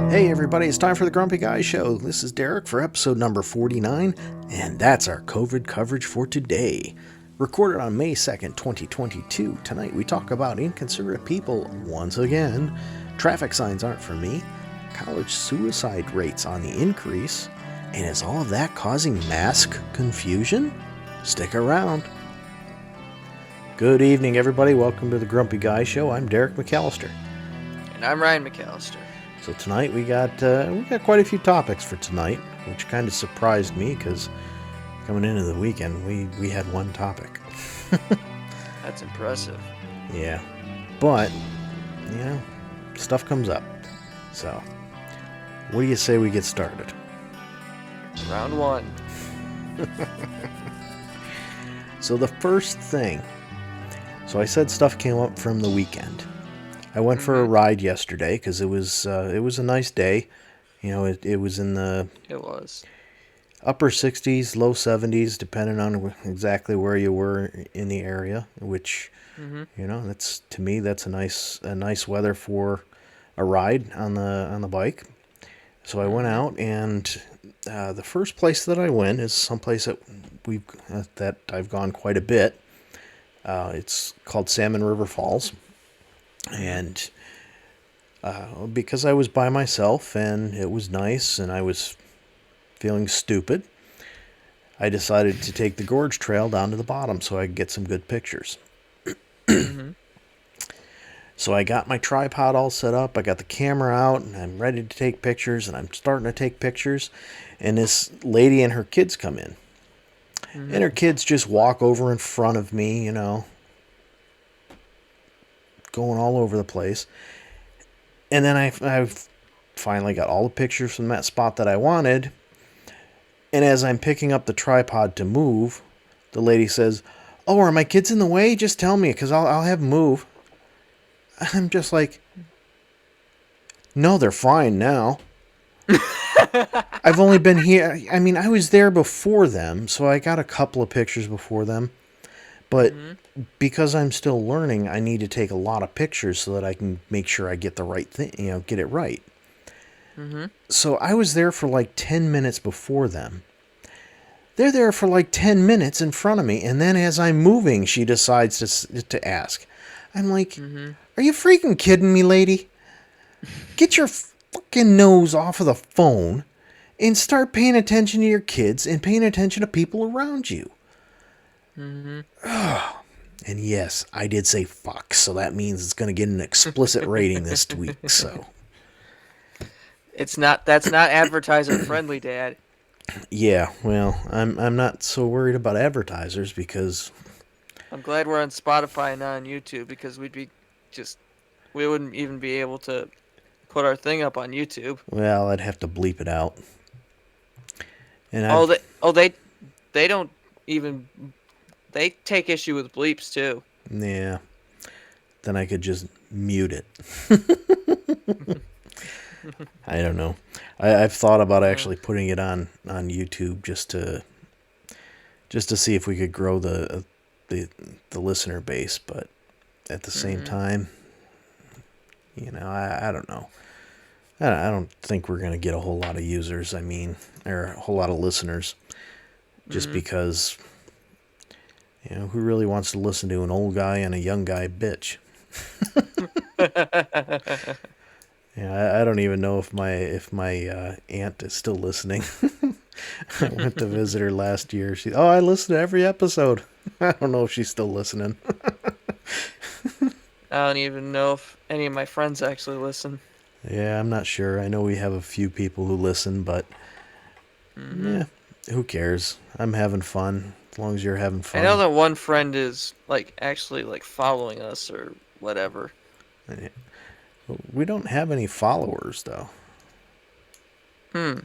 Hey everybody, it's time for the Grumpy Guy Show. This is Derek for episode number 49, and that's our COVID coverage for today. Recorded on May 2nd, 2022, tonight we talk about inconsiderate people once again, traffic signs aren't for me, college suicide rates on the increase, and is all of that causing mask confusion? Stick around. Good evening everybody, welcome to the Grumpy Guy Show. I'm Derek McAllister. And I'm Ryan McAllister. So tonight we got quite a few topics for tonight, which kind of surprised me because coming into the weekend we had one topic. That's impressive. Yeah, but stuff comes up. So what do you say we get started? Round one. So the first thing. So I said stuff came up from the weekend. I went for a ride yesterday because it was a nice day. You know, it was in the upper 60s, low 70s, depending on exactly where you were in the area. Which, that's to me that's a nice weather for a ride on the bike. So I went out, and the first place that I went is someplace that I've gone quite a bit. It's called Salmon River Falls. And because I was by myself and it was nice and I was feeling stupid, I decided to take the gorge trail down to the bottom so I could get some good pictures. So I got my tripod all set up, I got the camera out, and I'm ready to take pictures, and I'm starting to take pictures, and this lady and her kids come in. And her kids just walk over in front of me, going all over the place. And then I've finally got all the pictures from that spot that I wanted. And as I'm picking up the tripod to move, the lady says, "Oh, are my kids in the way? Just tell me, because I'll have them move." I'm just like, no, they're fine now. I've only been here. I mean, I was there before them, so I got a couple of pictures before them. But because I'm still learning, I need to take a lot of pictures so that I can make sure I get the right thing, get it right. So I was there for like 10 minutes before them. They're there for like 10 minutes in front of me. And then as I'm moving, she decides to ask. I'm like, are you freaking kidding me, lady? Get your fucking nose off of the phone and start paying attention to your kids and paying attention to people around you. And yes, I did say fuck, so that means it's going to get an explicit rating this week. So that's not advertiser friendly, Dad. Yeah, well, I'm not so worried about advertisers because I'm glad we're on Spotify and not on YouTube, because we wouldn't even be able to put our thing up on YouTube. Well, I'd have to bleep it out. And they don't even. They take issue with bleeps, too. Yeah. Then I could just mute it. I don't know. I've thought about actually putting it on YouTube just to see if we could grow the listener base, but at the same time, I don't know. I don't think we're going to get a whole lot of users, or a whole lot of listeners, just because... who really wants to listen to an old guy and a young guy bitch? I don't even know if my aunt is still listening. I went to visit her last year. I listened to every episode. I don't know if she's still listening. I don't even know if any of my friends actually listen. Yeah, I'm not sure. I know we have a few people who listen, but who cares? I'm having fun. As long as you're having fun. I know that one friend is actually following us or whatever. We don't have any followers though. I'm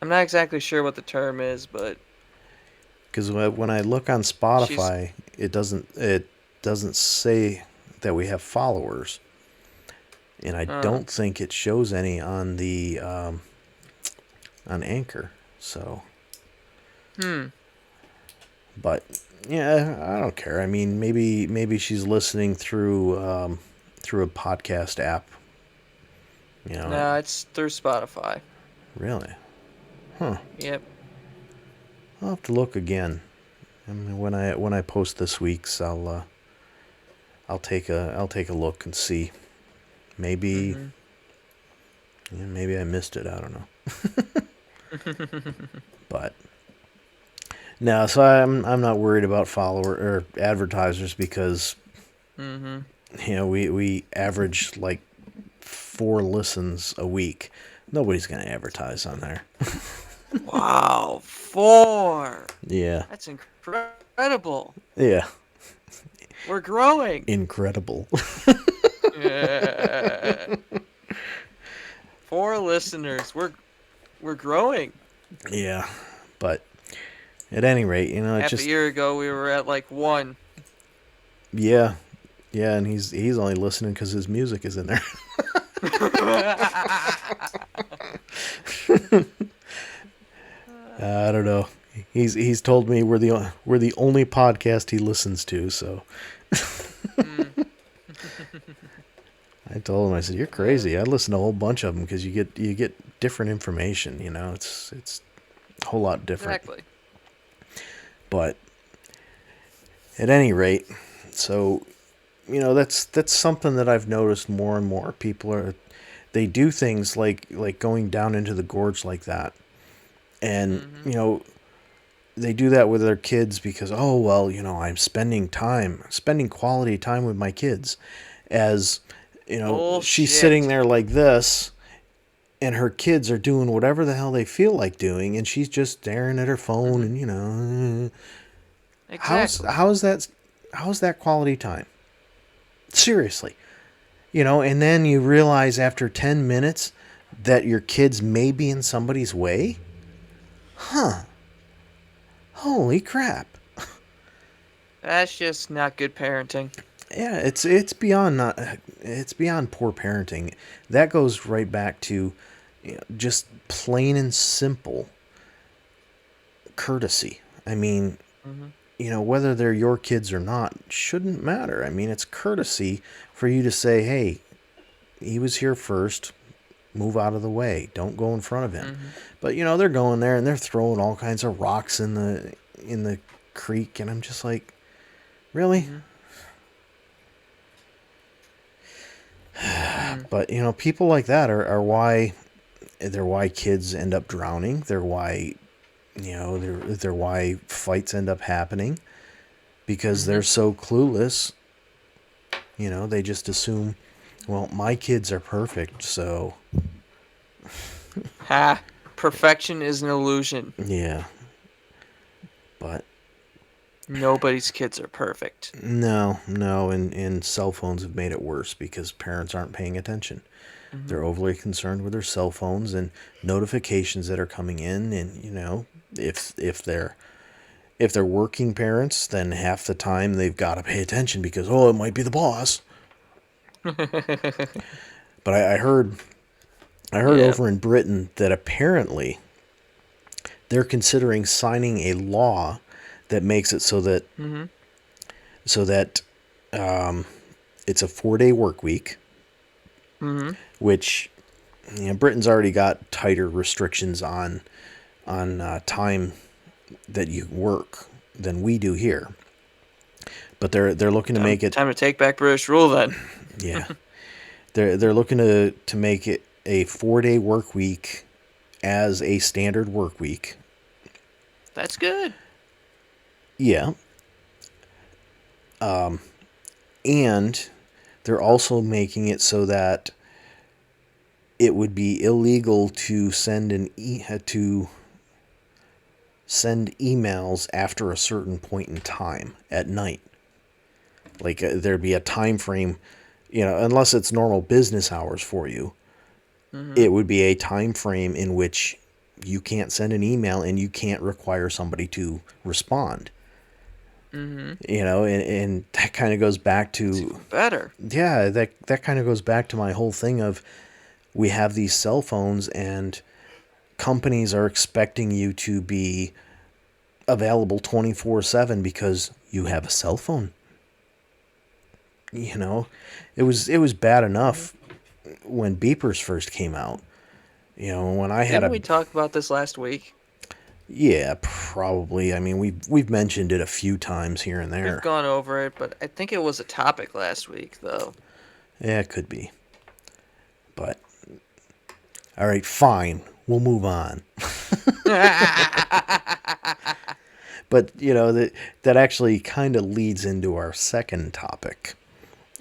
not exactly sure what the term is, but because when I look on Spotify, it doesn't say that we have followers, and I don't think it shows any on the on Anchor. So. But yeah, I don't care. I mean, maybe she's listening through a podcast app. You know, No, it's through Spotify. really? Huh. Yep. I'll have to look again. I mean, when I post this week's, I'll take a look and see. Maybe Mhm. yeah, maybe I missed it. I don't know. But no, so I'm not worried about follower or advertisers because Mhm. we average like 4 listens a week. Nobody's gonna advertise on there. Wow, 4. Yeah. That's incredible. Yeah. We're growing. Incredible. Yeah. 4 listeners. We're growing. Yeah. But at any rate, it Half a just year ago, we were at like 1. yeah. Yeah, and he's only listening because his music is in there. I don't know. He's told me we're the only podcast he listens to. So Mm. I told him, I said, "You're crazy. I listen to a whole bunch of them because you get different information. It's a whole lot different." Exactly. But at any rate, so that's something that I've noticed more and more. They do things like going down into the gorge like that, and Mhm. they do that with their kids because, oh well, I'm spending quality time with my kids, as she's sitting Bullshit. there like this, and her kids are doing whatever the hell they feel like doing, and she's just staring at her phone, Mhm. and Exactly. how's that quality time? Seriously. And then you realize after 10 minutes that your kids may be in somebody's way? Huh. Holy crap. That's just not good parenting. Yeah, it's beyond not it's beyond poor parenting. That goes right back to just plain and simple courtesy. I mean, Mhm. whether they're your kids or not shouldn't matter. I mean, it's courtesy for you to say, "Hey, he was here first. Move out of the way. Don't go in front of him." Mhm. But they're going there and they're throwing all kinds of rocks in the creek, and I'm just like, really? Mhm. Mm. But people like that are why they're why kids end up drowning. They're why they're why fights end up happening because they're Mhm. so clueless. They just assume, well, my kids are perfect, so Ha. Perfection is an illusion. yeah. But Nobody's kids are perfect. no, and cell phones have made it worse because parents aren't paying attention. Mhm. They're overly concerned with their cell phones and notifications that are coming in, and if they're working parents, then half the time they've got to pay attention because, oh, it might be the boss. But I heard Yeah. over in Britain that apparently they're considering signing a law that makes it Mhm. so that it's a 4-day work week, Mhm. which Britain's already got tighter restrictions on time that you work than we do here. But they're looking to Time make it, time to take back British rule then. yeah, they're looking to make it a 4-day work week as a standard work week. That's good. Yeah. And they're also making it so that it would be illegal to to send emails after a certain point in time at night. Like there'd be a time frame, unless it's normal business hours for you. Mhm. It would be a time frame in which you can't send an email and you can't require somebody to respond. Mhm. And that kind of goes back It's to, even better. yeah, that kind of goes back to my whole thing of, we have these cell phones and companies are expecting you to be available 24/7 because you have a cell phone. It was bad Mhm. enough when beepers first came out, when I had Didn't a, we talk about this last week? yeah, probably. I mean, we've mentioned it a few times here and We've there. gone over it, but I think it was a topic last week, though. Yeah, it could be. But all right, fine. We'll move on. But that actually kind of leads into our second topic,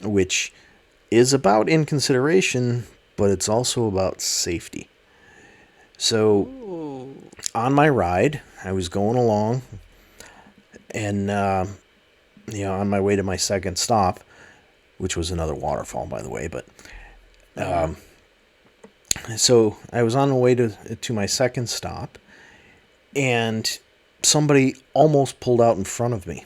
which is about inconsideration, but it's also about safety. So Ooh. on my ride, I was going along, and on my way to my second stop, which was another waterfall, by the way. But Mm-hmm. so I was on the way to my second stop, and somebody almost pulled out in front of me.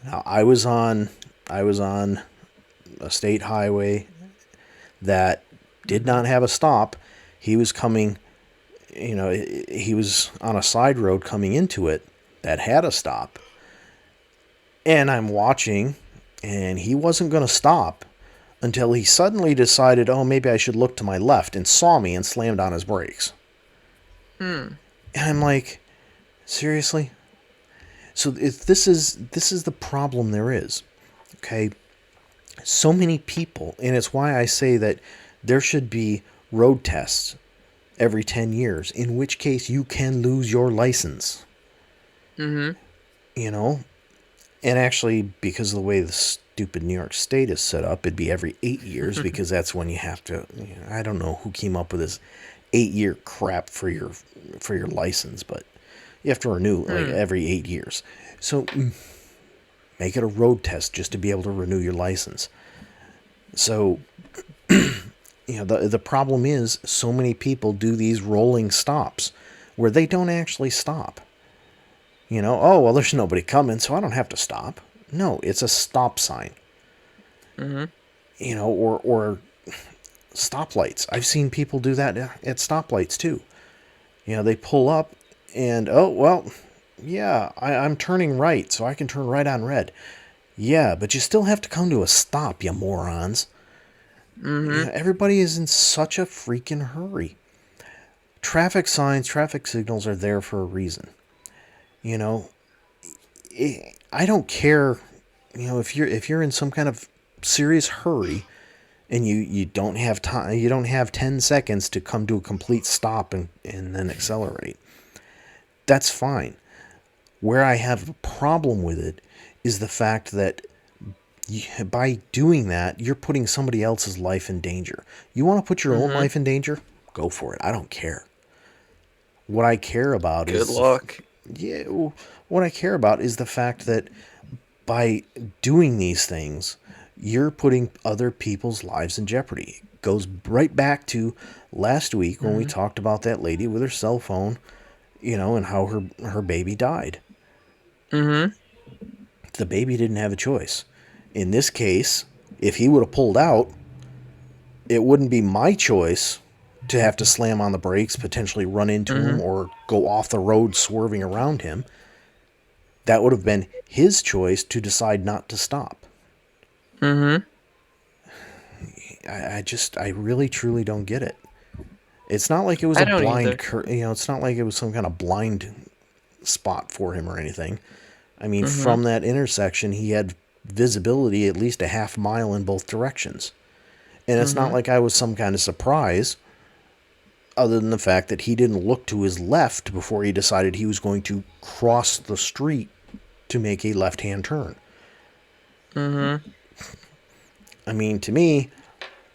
Now I was on a state highway that did Mm-hmm. not have a stop. He was coming, he was on a side road coming into it that had a stop. And I'm watching, and he wasn't going to stop until he suddenly decided, oh, maybe I should look to my left, and saw me and slammed on his brakes. Hmm. And I'm like, seriously? So this is the problem there is. Okay? So many people, and it's why I say that there should be road tests every 10 years, in which case you can lose your license. Mm-hmm. You know? And actually, because of the way the stupid New York State is set up, it'd be every 8 years because that's when you have to. I don't know who came up with this 8-year crap for your license, but you have to renew like Hmm. every 8 years. So make it a road test just to be able to renew your license. So the problem is so many people do these rolling stops where they don't actually stop. Oh, well, there's nobody coming, so I don't have to stop. No, it's a stop sign. Mm-hmm. Or stoplights. I've seen people do that at stoplights too. They pull up and, oh, well, yeah, I'm turning right, so I can turn right on red. Yeah, but you still have to come to a stop, you morons. Mm-hmm. Everybody is in such a freaking hurry. Traffic signs, traffic signals are there for a reason. You know, I don't care. If you're in some kind of serious hurry and you don't have time, you don't have 10 seconds to come to a complete stop and then accelerate. That's fine. Where I have a problem with it is the fact that by doing that, you're putting somebody else's life in danger. You want to put your own Mm-hmm. life in danger? Go for it. I don't care. What I care about Good is luck. yeah, what I care about is the fact that by doing these things, you're putting other people's lives in jeopardy. It goes right back to last week when we Mm-hmm. talked about that lady with her cell phone, and how her baby died. Mm-hmm. The baby didn't have a choice. In this case, if he would have pulled out, it wouldn't be my choice to have to slam on the brakes, potentially run into him, Mm-hmm. or go off the road swerving around him. That would have been his choice to decide not to stop. Mm-hmm. I really truly don't get it. It's not like it was I a don't blind, either. it's not like it was some kind of blind spot for him or anything. I mean, Mm-hmm. from that intersection, he had visibility at least a half mile in both directions. And it's not Mm-hmm. like I was some kind of surprise, other than the fact that he didn't look to his left before he decided he was going to cross the street to make a left hand turn. Mm-hmm. I mean, to me,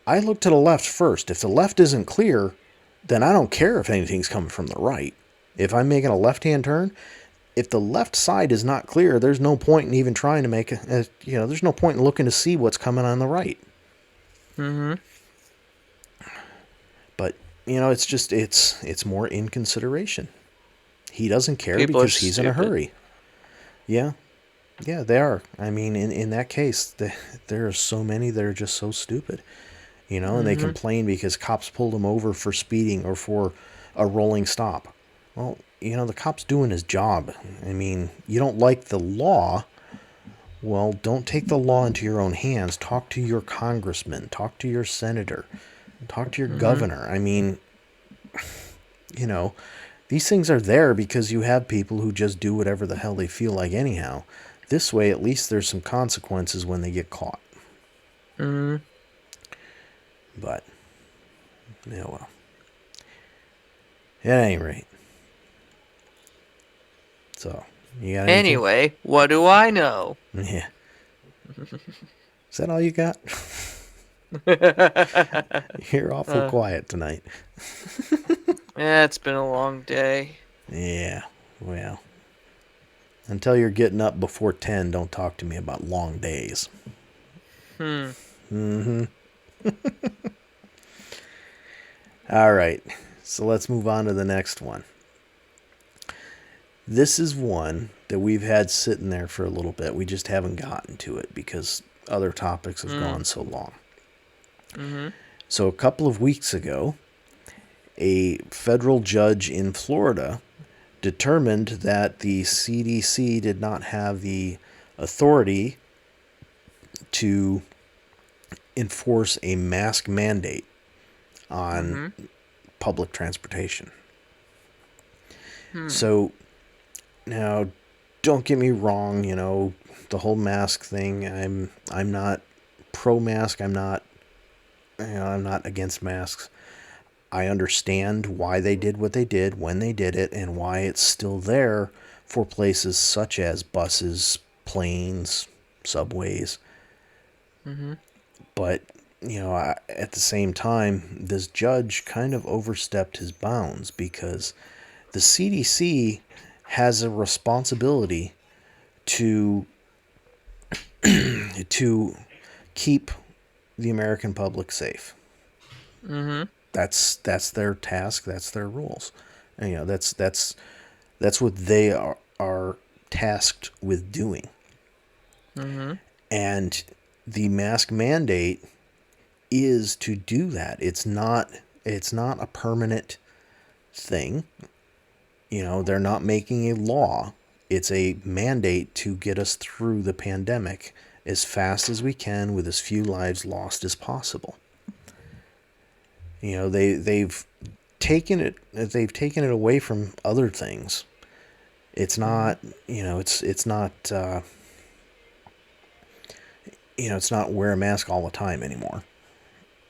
I look to the left first. If the left isn't clear, then I don't care if anything's coming from the right. If I'm making a left hand turn, if the left side is not clear, there's no point in even trying to there's no point in looking to see what's coming on the right. Mm-hmm. But, it's more inconsideration. He doesn't care People are because he's in a stupid. hurry. Yeah, yeah, they are. I mean, in that case, there are so many that are just so stupid. And they Mm-hmm. complain because cops pulled him over for speeding or for a rolling stop. Well, the cop's doing his job. I mean, you don't like the law, Well, don't take the law into your own hands. Talk to your congressman. Talk to your senator. Talk to your Mm-hmm. governor. I mean, you know, these things are there because you have people who just do whatever the hell they feel like anyhow. This way, at least there's some consequences when they get caught. Mm-hmm. But, yeah, well. At any rate. So, you got anything? Anyway, what do I know? Yeah. Is that all you got? You're awful quiet tonight. Yeah, it's been a long day. Yeah, well. Until you're getting up before 10, don't talk to me about long days. Mm-hmm. All right, so let's move on to the next one. This is one that we've had sitting there for a little bit. We just haven't gotten to it because other topics have gone so long. Mm-hmm. So a couple of weeks ago, a federal judge in Florida determined that the CDC did not have the authority to enforce a mask mandate on public transportation. So now, don't get me wrong, the whole mask thing, I'm not pro mask. I'm not against masks. I understand why they did what they did when they did it and why it's still there for places such as buses, planes, subways. Mm-hmm. But, at the same time, this judge kind of overstepped his bounds because the CDC has a responsibility to to keep the American public safe. Mm-hmm. That's their task. That's their rules. And, that's what they are tasked with doing. Mm-hmm. And the mask mandate is to do that. It's not a permanent thing. They're not making a law. It's a mandate to get us through the pandemic as fast as we can with as few lives lost as possible. They've taken it away from other things. It's not, it's not it's not wear a mask all the time anymore.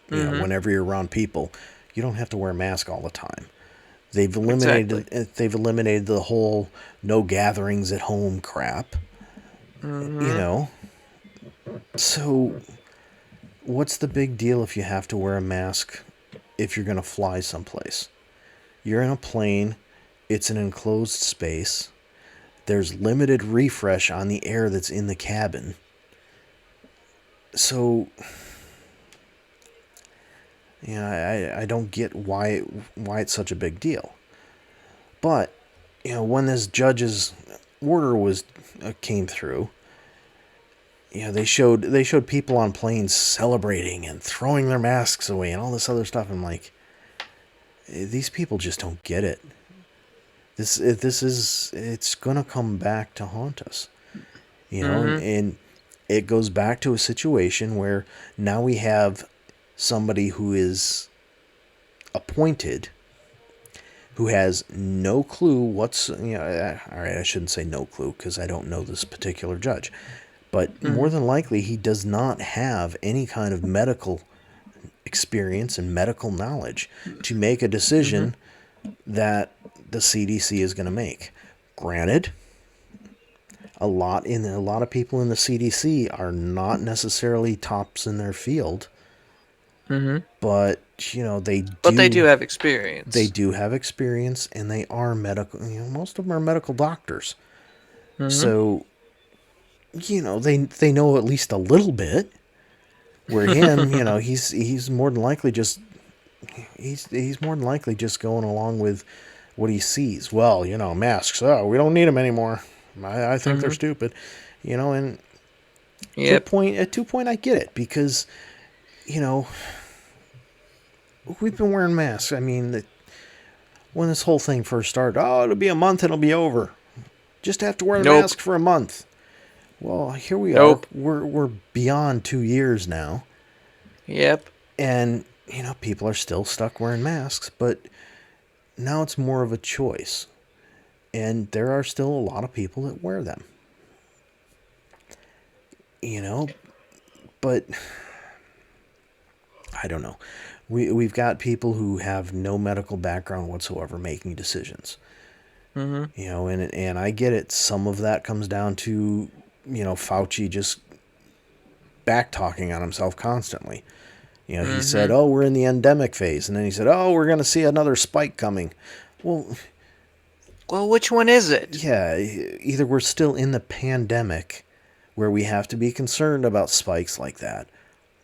Whenever you're around people, you don't have to wear a mask all the time. They've eliminated the whole no gatherings at home crap. So what's the big deal if you have to wear a mask if you're going to fly someplace? You're in a plane, it's an enclosed space. There's limited refresh on the air that's in the cabin. So I don't get why it's such a big deal. But when this judge's order came through, they showed people on planes celebrating and throwing their masks away and all this other stuff. I'm like, these people just don't get it. It's gonna come back to haunt us, and it goes back to a situation where now we have somebody who is appointed who has no clue all right, I shouldn't say no clue because I don't know this particular judge, but more than likely he does not have any kind of medical experience and medical knowledge to make a decision that the CDC is going to make. Granted, a lot of people in the CDC are not necessarily tops in their field. But they do have experience. They do have experience, and they are medical. Most of them are medical doctors. So, they know at least a little bit. Where him, he's more than likely just going along with what he sees. Well, masks. Oh, we don't need them anymore. I think they're stupid. And to a point, I get it because, we've been wearing masks. I mean, when this whole thing first started, it'll be a month and it'll be over. Just have to wear the mask for a month. Well, here we are. Nope. We're beyond 2 years now, Yep. and people are still stuck wearing masks, but now it's more of a choice, and there are still a lot of people that wear them. You know, but I don't know. We've got people who have no medical background whatsoever making decisions. Mm-hmm. And I get it. Some of that comes down to Fauci just back talking on himself constantly. He said, Mm-hmm. "Oh, we're in the endemic phase," and then he said, "Oh, we're going to see another spike coming." Well, Well, which one is it? yeah, either we're still in the pandemic where we have to be concerned about spikes like that,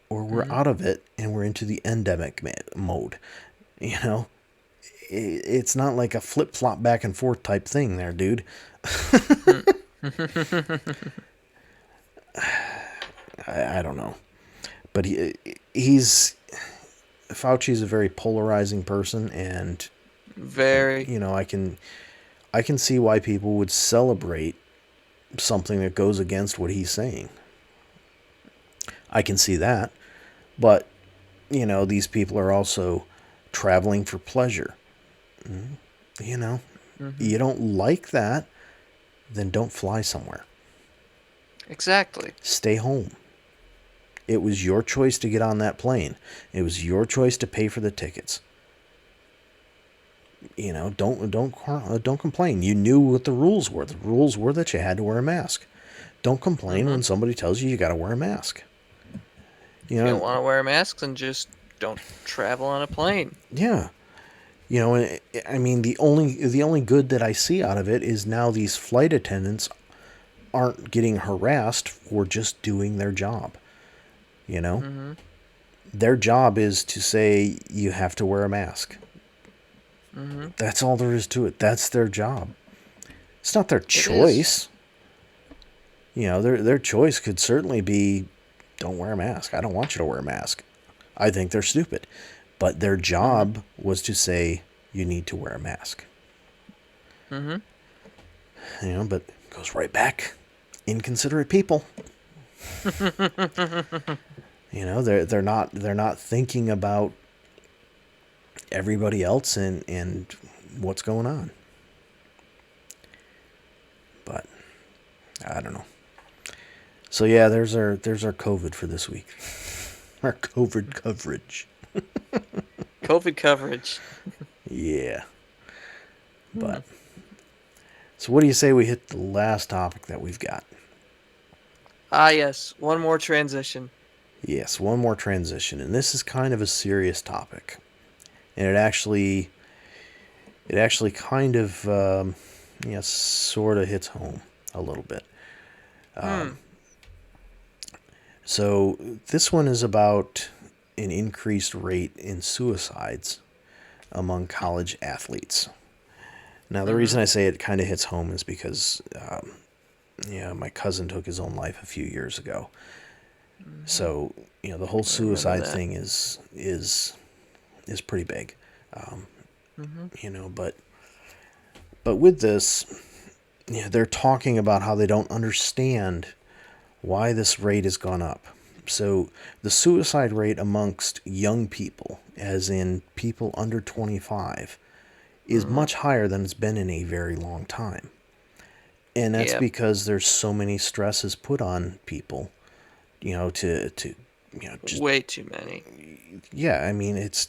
or we're Mm-hmm. out of it and we're into the endemic mode. You know, it's not like a flip flop back and forth type thing there, dude. I don't know, but he's Fauci's a very polarizing person, and Very. I can see why people would celebrate something that goes against what he's saying. I can see that, but these people are also traveling for pleasure. You know, Mm-hmm. you don't like that, then don't fly somewhere. Exactly. Stay home. It was your choice to get on that plane. It was your choice to pay for the tickets. Don't complain. You knew what the rules were. The rules were that you had to wear a mask. Don't complain Mm-hmm. when somebody tells you got to wear a mask. You If you know, don't want to wear masks, then just don't travel on a plane. yeah. And I mean the only good that I see out of it is now these flight attendants aren't getting harassed for just doing their job. You know, Mm-hmm. their job is to say you have to wear a mask. Mm-hmm. That's all there is to it. That's their job. It's not their It is. choice. Their choice could certainly be don't wear a mask. I don't want you to wear a mask. I think they're stupid. But their Mm-hmm. job was to say you need to wear a mask. Mm-hmm. But it goes right back. Inconsiderate people. They're not thinking about everybody else and what's going on. But I don't know. So yeah, there's our COVID for this week. Our COVID coverage. COVID coverage. Yeah. Hmm. But so what do you say we hit the last topic that we've got? Ah, yes. One more transition. Yes, one more transition, and this is kind of a serious topic, and it actually kind of sort of hits home a little bit. Hmm. So this one is about an increased rate in suicides among college athletes. Now, the Mm-hmm. reason I say it kind of hits home is because, my cousin took his own life a few years ago. Mm-hmm. So, the whole I remember suicide that. thing is pretty big. Um, Mm-hmm. but with this, they're talking about how they don't understand why this rate has gone up. So, the suicide rate amongst young people, as in people under 25, is Mm-hmm. much higher than it's been in a very long time. And that's Yep. because there's so many stresses put on people, to just Way too many. yeah, I mean it's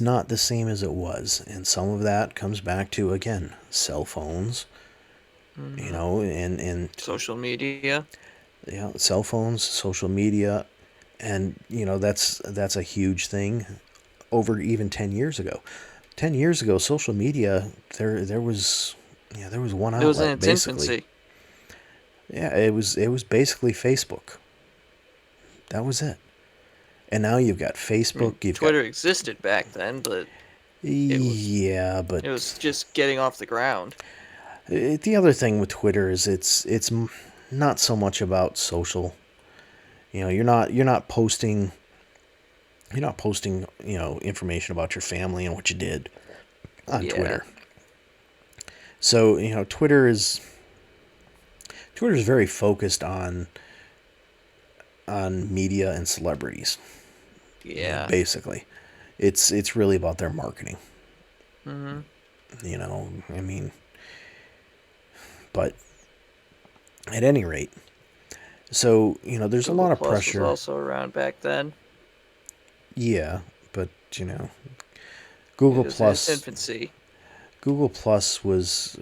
not the same as it was, and some of that comes back to again cell phones, Mm-hmm. and Social media. cell phones, social media, and that's a huge thing over even 10 years ago. 10 years ago, social media, there was one It was in outlet its basically. infancy. Yeah, it was basically Facebook. That was it. And now you've got I mean, Facebook, you've got Twitter existed back then, but it was yeah, but it was just getting off the ground. the other thing with Twitter is it's not so much about social. You're not posting information about your family and what you did on Yeah. Twitter. So Twitter is Twitter's very focused on media and celebrities. Yeah. Basically, it's really about their marketing. Mm-hmm. I mean, but at any rate, so there's a Google lot of Plus was pressure. also around back then. Yeah, but It Google was in its Plus, infancy. Google Plus was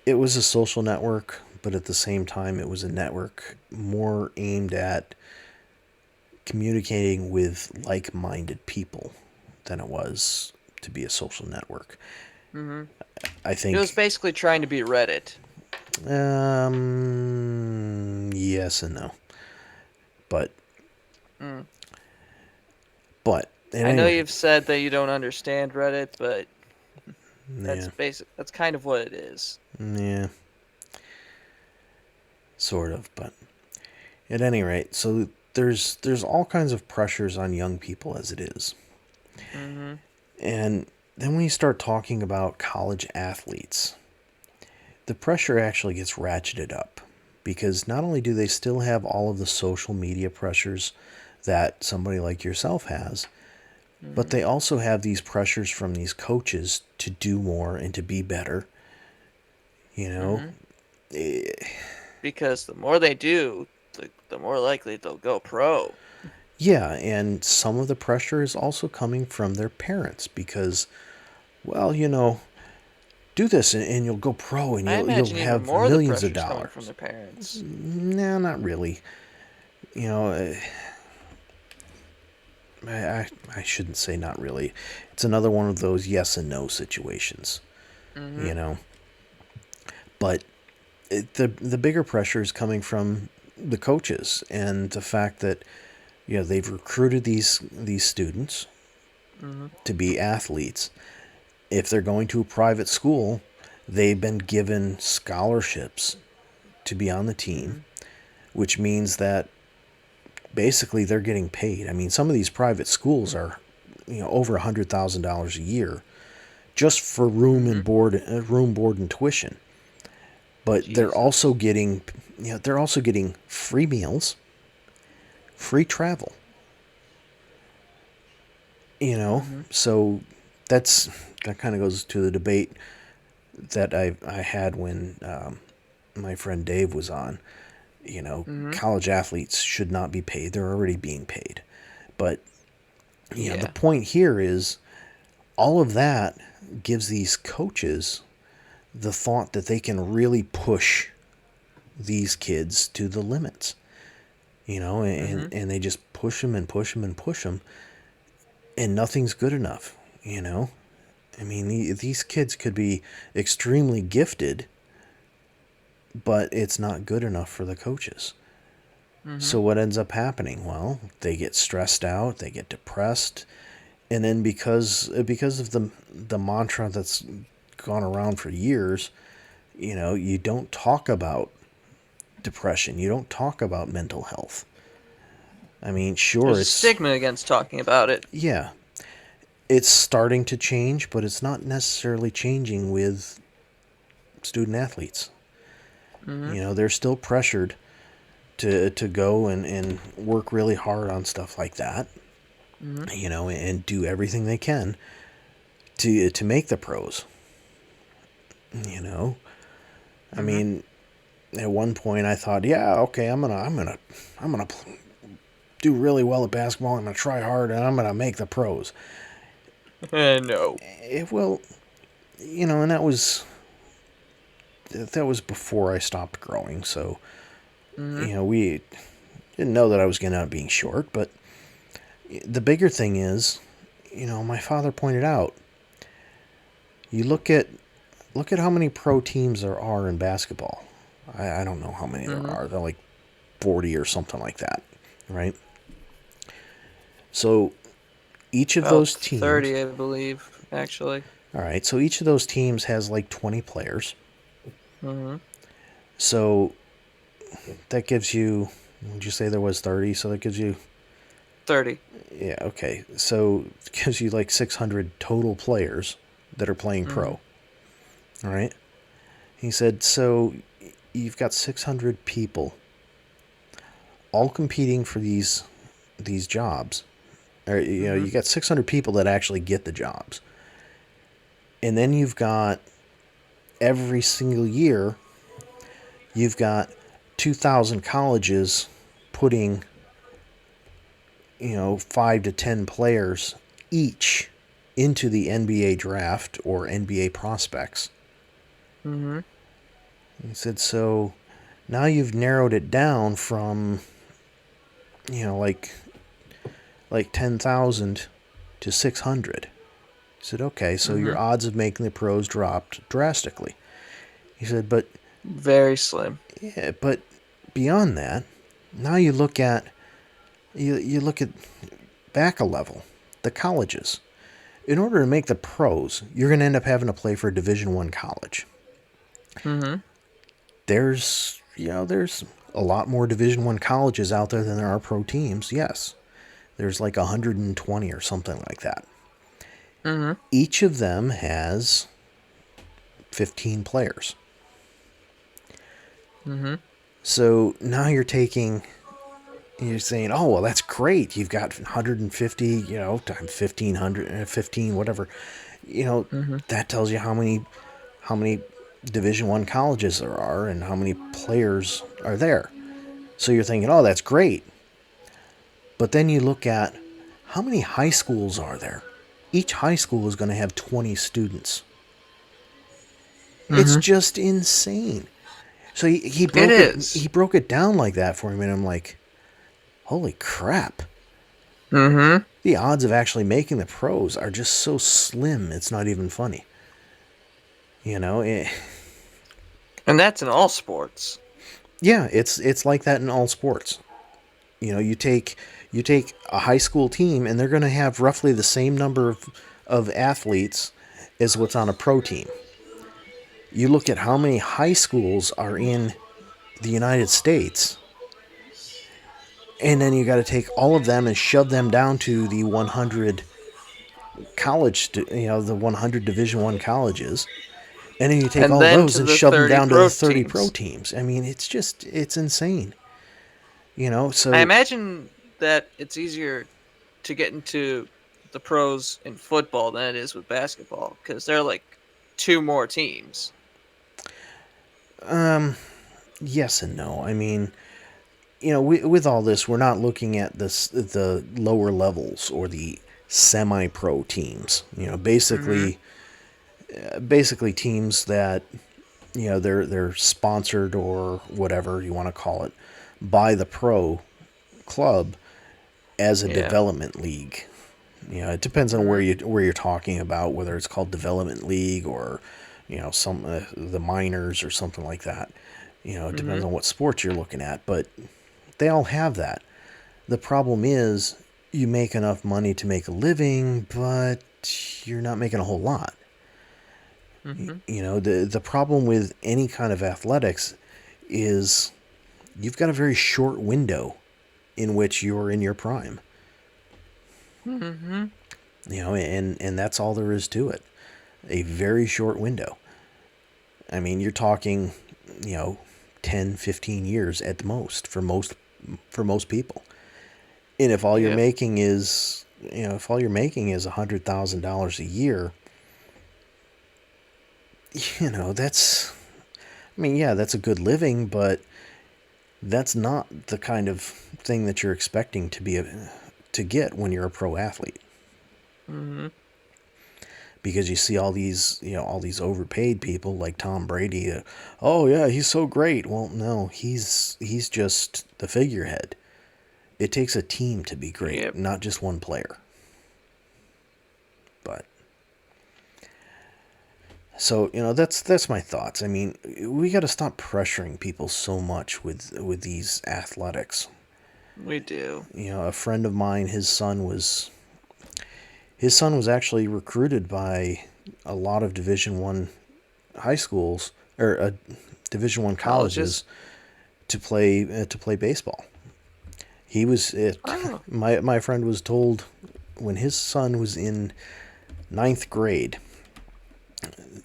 it was a social network, but at the same time, it was a network more aimed at communicating with like-minded people than it was to be a social network. Mm-hmm. I It was think basically trying to be Reddit. yes and no, but Mm. but at I any know rate, you've said that you don't understand Reddit, but that's yeah, basic. That's kind of what it is. yeah, sort of. But at any rate, so there's all kinds of pressures on young people as it is, Mm-hmm. and then when you start talking about college athletes, the pressure actually gets ratcheted up because not only do they still have all of the social media pressures that somebody like yourself has, but Mm-hmm. they also have these pressures from these coaches to do more and to be better. You know, Mm-hmm. Eh, Because the more they do, the more likely they'll go pro. yeah, and some of the pressure is also coming from their parents because, well, do this and you'll go pro and I you'll imagine even have more of the millions of pressure's coming from dollars. their parents. Nah, not really. You know, I shouldn't say not really. It's another one of those yes and no situations, Mm-hmm. you know. But the bigger pressure is coming from the coaches and the fact that they've recruited these students Mm-hmm. to be athletes. If they're going to a private school, they've been given scholarships to be on the team, Mm-hmm. which means that basically they're getting paid. I mean, some of these private schools are over $100,000 a year just for Mm-hmm. room board and tuition. But Jesus. they're also getting free meals, free travel. Mm-hmm. So that kind of goes to the debate that I had when my friend Dave was on. Mm-hmm. College athletes should not be paid; they're already being paid. But the Yeah. point here is all of that gives these coaches the thought that they can really push these kids to the limits. Mm-hmm. And they just push them and push them and push them, and nothing's good enough. I mean, these kids could be extremely gifted, but it's not good enough for the coaches. Mm-hmm. So what ends up happening? Well, they get stressed out, they get depressed, and then because of the mantra that's gone around for years, you don't talk about depression, you don't talk about mental health. I mean, sure, There's a it's stigma against talking about it. yeah, it's starting to change, but it's not necessarily changing with student athletes. Mm-hmm. They're still pressured to go and work really hard on stuff like that, Mm-hmm. and do everything they can to make the pros. You know, I Mm-hmm. mean, at one point I thought, yeah, okay, I'm gonna do really well at basketball. I'm gonna try hard, and I'm gonna make the pros. No. It will, and that was before I stopped growing. So, Mm-hmm. we didn't know that I was going to end up being short. But the bigger thing is, my father pointed out, you look at how many pro teams there are in basketball. I don't know how many there Mm-hmm. are. They're like 40 or something like that, right? So each of About those teams, 30, I believe, actually. all right, so each of those teams has like 20 players. Mm-hmm. So that gives you, would you say there was 30? So that gives you, 30. yeah, okay. So it gives you like 600 total players that are playing Mm-hmm. pro, all right? He said, so you've got 600 people all competing for these jobs. Or, Mhm. you got 600 people that actually get the jobs. And then you've got every single year, you've got 2,000 colleges putting, 5 to 10 players each into the NBA draft or NBA prospects. Mhm. He said, so now you've narrowed it down from, like 10,000 to 600. He said, okay, so your Mhm. odds of making the pros dropped drastically. He said, but Very slim. yeah, but beyond that, now you look at back a level, the colleges. In order to make the pros, you're going to end up having to play for a Division One college. Mhm. There's a lot more Division One colleges out there than there are pro teams. Yes, there's like 120 or something like that. Mhm. Each of them has 15 players. Mhm. So now you're saying, oh, well, that's great. You've got 150, times 1,500, 15, whatever. You know, Mhm. that tells you how many Division One colleges there are and how many players are there. So you're thinking, oh, that's great. But then you look at how many high schools are there. Each high school is going to have 20 students. It's Mhm. just insane. So he It broke it is. he broke it down like that for me, and I'm like, holy crap. Mhm. The odds of actually making the pros are just so slim, it's not even funny. You know, it, And that's in all sports. yeah, it's like that in all sports. You take a high school team and they're going to have roughly the same number of athletes as what's on a pro team. You look at how many high schools are in the United States, and then you got to take all of them and shove them down to the 100 college, the 100 Division One colleges, and then you take And all then those to and the shove them 30 down to the pro 30 pro teams. teams. I mean, it's insane. I So imagine that it's easier to get into the pros in football than it is with basketball because they're like two more teams. yes and no. I mean, with all this, we're not looking at the lower levels or the semi-pro teams. Mhm. Basically teams that they're sponsored or whatever you want to call it by the pro club as a Yeah. development league. It depends on Mhm. where you're talking about, whether it's called development league or some the minors or something like that. It depends Mhm. on what sports you're looking at, but they all have that. The problem is you make enough money to make a living, but you're not making a whole lot. Mhm. The problem with any kind of athletics is you've got a very short window in which you're in your prime. Mhm. And that's all there is to it. A very short window. I mean, you're talking, you know, 10, 15 years at the most for most people. And Yep. if all you're making is $100,000 a year, that's, I mean, yeah, that's a good living, but that's not the kind of thing that you're expecting to get when you're a pro athlete. Mhm. Because you see all these overpaid people like Tom Brady. Oh yeah, he's so great. Well, no, he's just the figurehead. It takes a team to be great, Yep. not just one player. But so that's my thoughts. I mean, we got to stop pressuring people so much with these athletics. We do. A friend of mine, his son was actually recruited by a lot of Division One high schools or Division One colleges Colleges. to play baseball. He was it. Oh. My friend was told when his son was in ninth grade,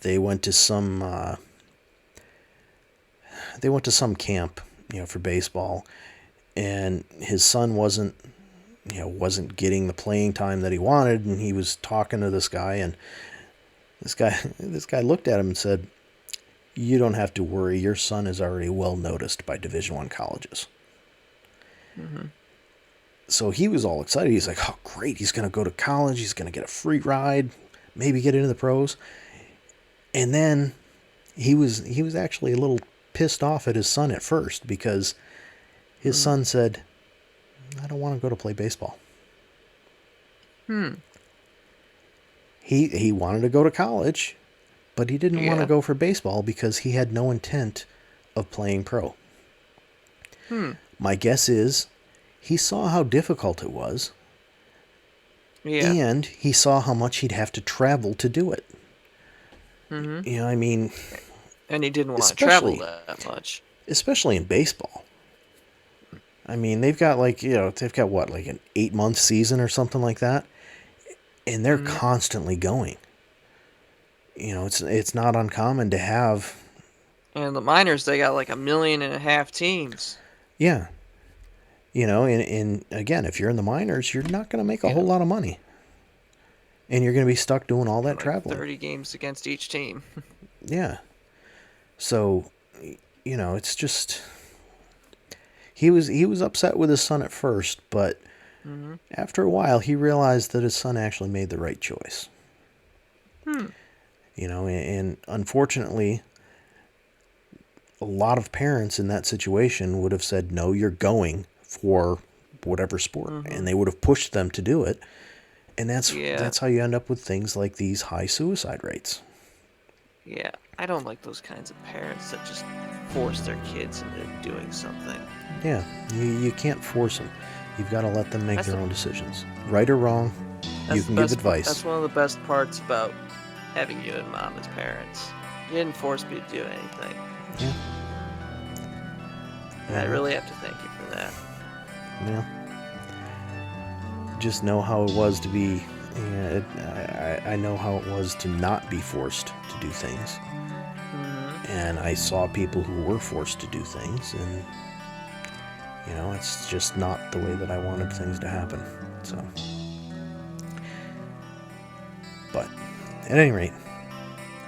they went to some they went to some camp, for baseball, and his son wasn't getting the playing time that he wanted, and he was talking to this guy, and this guy looked at him and said, "You don't have to worry. Your son is already well noticed by Division I colleges." Mm-hmm. So he was all excited. He's like, "Oh, great! He's going to go to college. He's going to get a free ride, maybe get into the pros." And then he was actually a little pissed off at his son at first because his son said, "I don't want to go to play baseball." He wanted to go to college, but he didn't want to go for baseball because he had no intent of playing pro. My guess is he saw how difficult it was, and he saw how much he'd have to travel to do it. I mean... And he didn't want to travel that much. Especially in baseball. I mean, they've got what, like an 8-month season or something like that? And they're constantly going. It's not uncommon to have... And the minors, they got like 1.5 million teams. Yeah. And again, if you're in the minors, you're not going to make a whole lot of money. And you're going to be stuck doing all that traveling. 30 games against each team. Yeah. So, it's just... He was upset with his son at first, but after a while, he realized that his son actually made the right choice. And unfortunately, a lot of parents in that situation would have said, "No, you're going for whatever sport," and they would have pushed them to do it. And that's how you end up with things like these high suicide rates. Yeah, I don't like those kinds of parents that just force their kids into doing something. Yeah, you can't force them. You've got to let them make their own decisions. Right or wrong, you can give advice. That's one of the best parts about having you and Mom as parents. You didn't force me to do anything. Yeah. And I really have to thank you for that. Yeah. Just know how it was to be... I know how it was to not be forced to do things. And I saw people who were forced to do things, and it's just not the way that I wanted things to happen. So, but at any rate,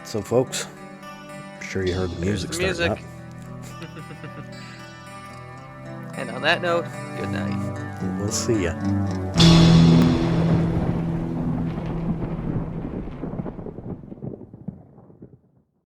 so folks, I'm sure you heard the music starting up. And on that note, good night. We'll see ya.